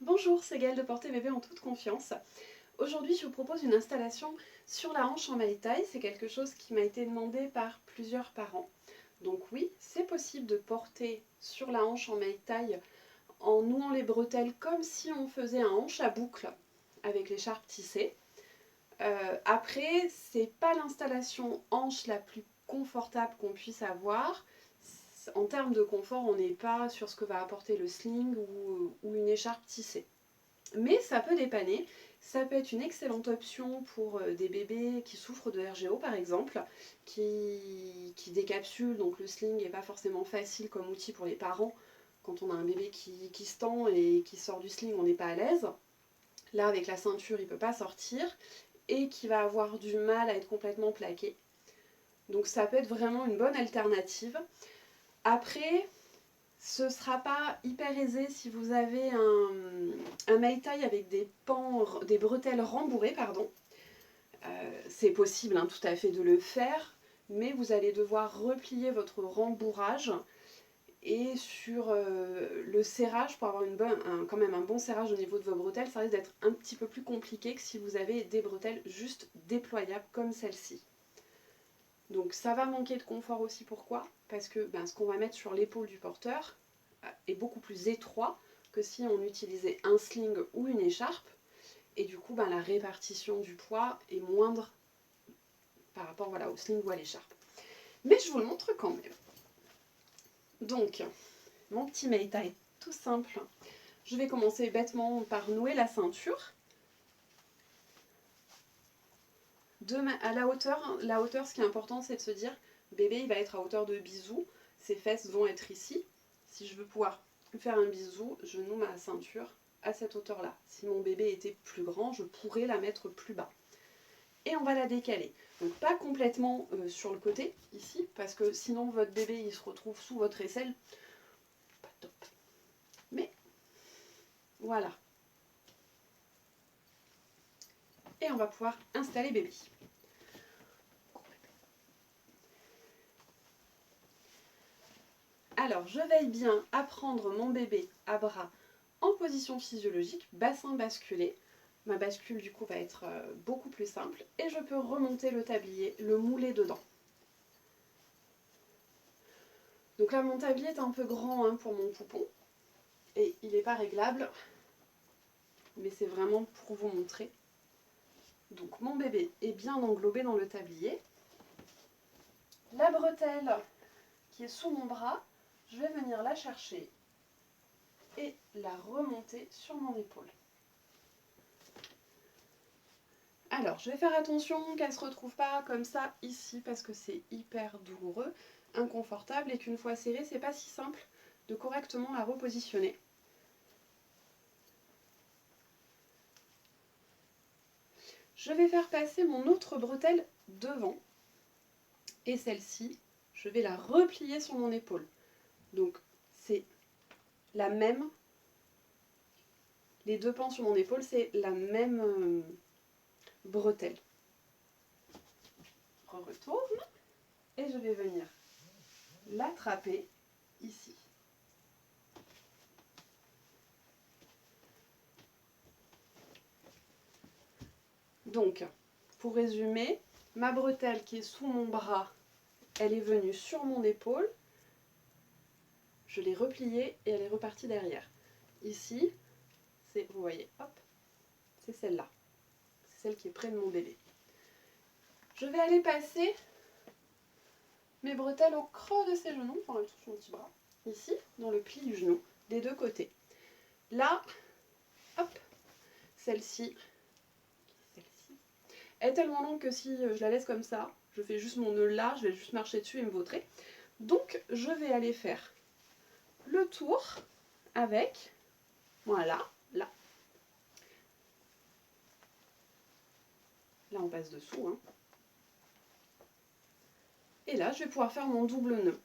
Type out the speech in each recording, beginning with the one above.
Bonjour, c'est Gaëlle de Porter Bébé en toute confiance. Aujourd'hui, je vous propose une installation sur la hanche en maille-taille. C'est quelque chose qui m'a été demandé par plusieurs parents. Donc oui, c'est possible de porter sur la hanche en maille-taille en nouant les bretelles comme si on faisait un hanche à boucle avec l'écharpe tissée. Après, c'est pas l'installation hanche la plus confortable qu'on puisse avoir. En termes de confort, on n'est pas sur ce que va apporter le sling ou une écharpe tissée. Mais ça peut dépanner, ça peut être une excellente option pour des bébés qui souffrent de RGO par exemple, qui décapsulent, donc le sling n'est pas forcément facile comme outil pour les parents. Quand on a un bébé qui se tend et qui sort du sling, on n'est pas à l'aise. Là, avec la ceinture, il ne peut pas sortir et qui va avoir du mal à être complètement plaqué. Donc ça peut être vraiment une bonne alternative. Après, ce ne sera pas hyper aisé si vous avez un maille-taille avec des bretelles rembourrées. C'est possible tout à fait de le faire, mais vous allez devoir replier votre rembourrage et sur le serrage, pour avoir quand même un bon serrage au niveau de vos bretelles, ça risque d'être un petit peu plus compliqué que si vous avez des bretelles juste déployables comme celle-ci. Donc ça va manquer de confort aussi, pourquoi ? Parce que ce qu'on va mettre sur l'épaule du porteur est beaucoup plus étroit que si on utilisait un sling ou une écharpe, et du coup la répartition du poids est moindre par rapport au sling ou à l'écharpe. Mais je vous le montre quand même. Donc, mon petit maille-taille tout simple. Je vais commencer bêtement par nouer la ceinture. À la hauteur, ce qui est important, c'est de se dire, bébé, il va être à hauteur de bisou, ses fesses vont être ici. Si je veux pouvoir faire un bisou, je noue ma ceinture à cette hauteur-là. Si mon bébé était plus grand, je pourrais la mettre plus bas. Et on va la décaler. Donc pas complètement sur le côté, ici, parce que sinon votre bébé, il se retrouve sous votre aisselle. Pas top. Mais, voilà. Et on va pouvoir installer bébé. Alors, je veille bien à prendre mon bébé à bras en position physiologique, bassin basculé. Ma bascule, du coup, va être beaucoup plus simple. Et je peux remonter le tablier, le mouler dedans. Donc là, mon tablier est un peu grand pour mon poupon. Et il n'est pas réglable. Mais c'est vraiment pour vous montrer. Donc mon bébé est bien englobé dans le tablier. La bretelle qui est sous mon bras, je vais venir la chercher et la remonter sur mon épaule. Alors, je vais faire attention qu'elle ne se retrouve pas comme ça ici parce que c'est hyper douloureux, inconfortable et qu'une fois serrée, c'est pas si simple de correctement la repositionner. Je vais faire passer mon autre bretelle devant et celle-ci, je vais la replier sur mon épaule. Donc, c'est la même. Les deux pans sur mon épaule, c'est la même bretelle. Je retourne et je vais venir l'attraper ici. Donc, pour résumer, ma bretelle qui est sous mon bras, elle est venue sur mon épaule. Je l'ai repliée et elle est repartie derrière. Ici, vous voyez, hop, c'est celle-là. C'est celle qui est près de mon bébé. Je vais aller passer mes bretelles au creux de ses genoux, enfin, elle touche mon petit bras, ici, dans le pli du genou, des deux côtés. Là, hop, celle-ci est tellement longue que si je la laisse comme ça, je fais juste mon nœud là, je vais juste marcher dessus et me vautrer. Donc, je vais aller faire le tour avec, voilà, là. Là, on passe dessous. Et là, je vais pouvoir faire mon double nœud.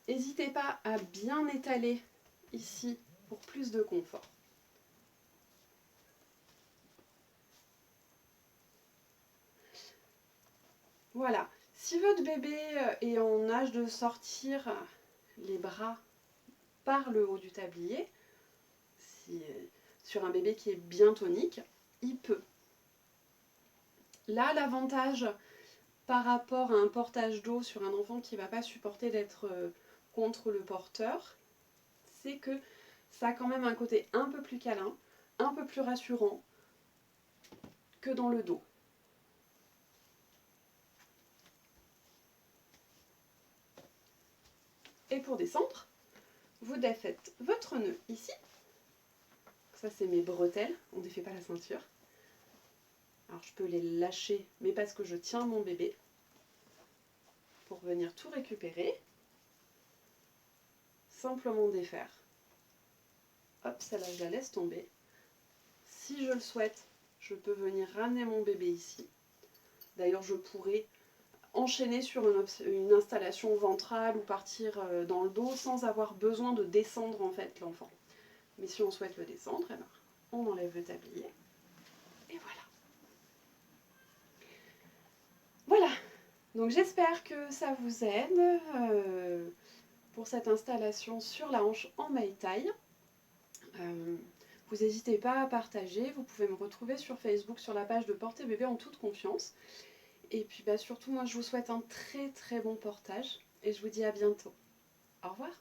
N'hésitez pas à bien étaler ici pour plus de confort. Voilà, si votre bébé est en âge de sortir les bras par le haut du tablier, sur un bébé qui est bien tonique, il peut. Là, l'avantage par rapport à un portage dos sur un enfant qui ne va pas supporter d'être contre le porteur, c'est que ça a quand même un côté un peu plus câlin, un peu plus rassurant que dans le dos. Et pour descendre, vous défaites votre nœud ici. Ça, c'est mes bretelles, on ne défait pas la ceinture. Alors je peux les lâcher, mais parce que je tiens mon bébé, pour venir tout récupérer. Simplement défaire. Hop, celle-là, je la laisse tomber. Si je le souhaite, je peux venir ramener mon bébé ici. D'ailleurs, je pourrais enchaîner sur une installation ventrale ou partir dans le dos sans avoir besoin de descendre en fait l'enfant. Mais si on souhaite le descendre, eh ben, on enlève le tablier. Et voilà. Voilà. Donc j'espère que ça vous aide pour cette installation sur la hanche en maille-taille. Vous n'hésitez pas à partager, vous pouvez me retrouver sur Facebook sur la page de Porter Bébé en toute confiance. Et puis surtout, moi je vous souhaite un très très bon portage et je vous dis à bientôt. Au revoir.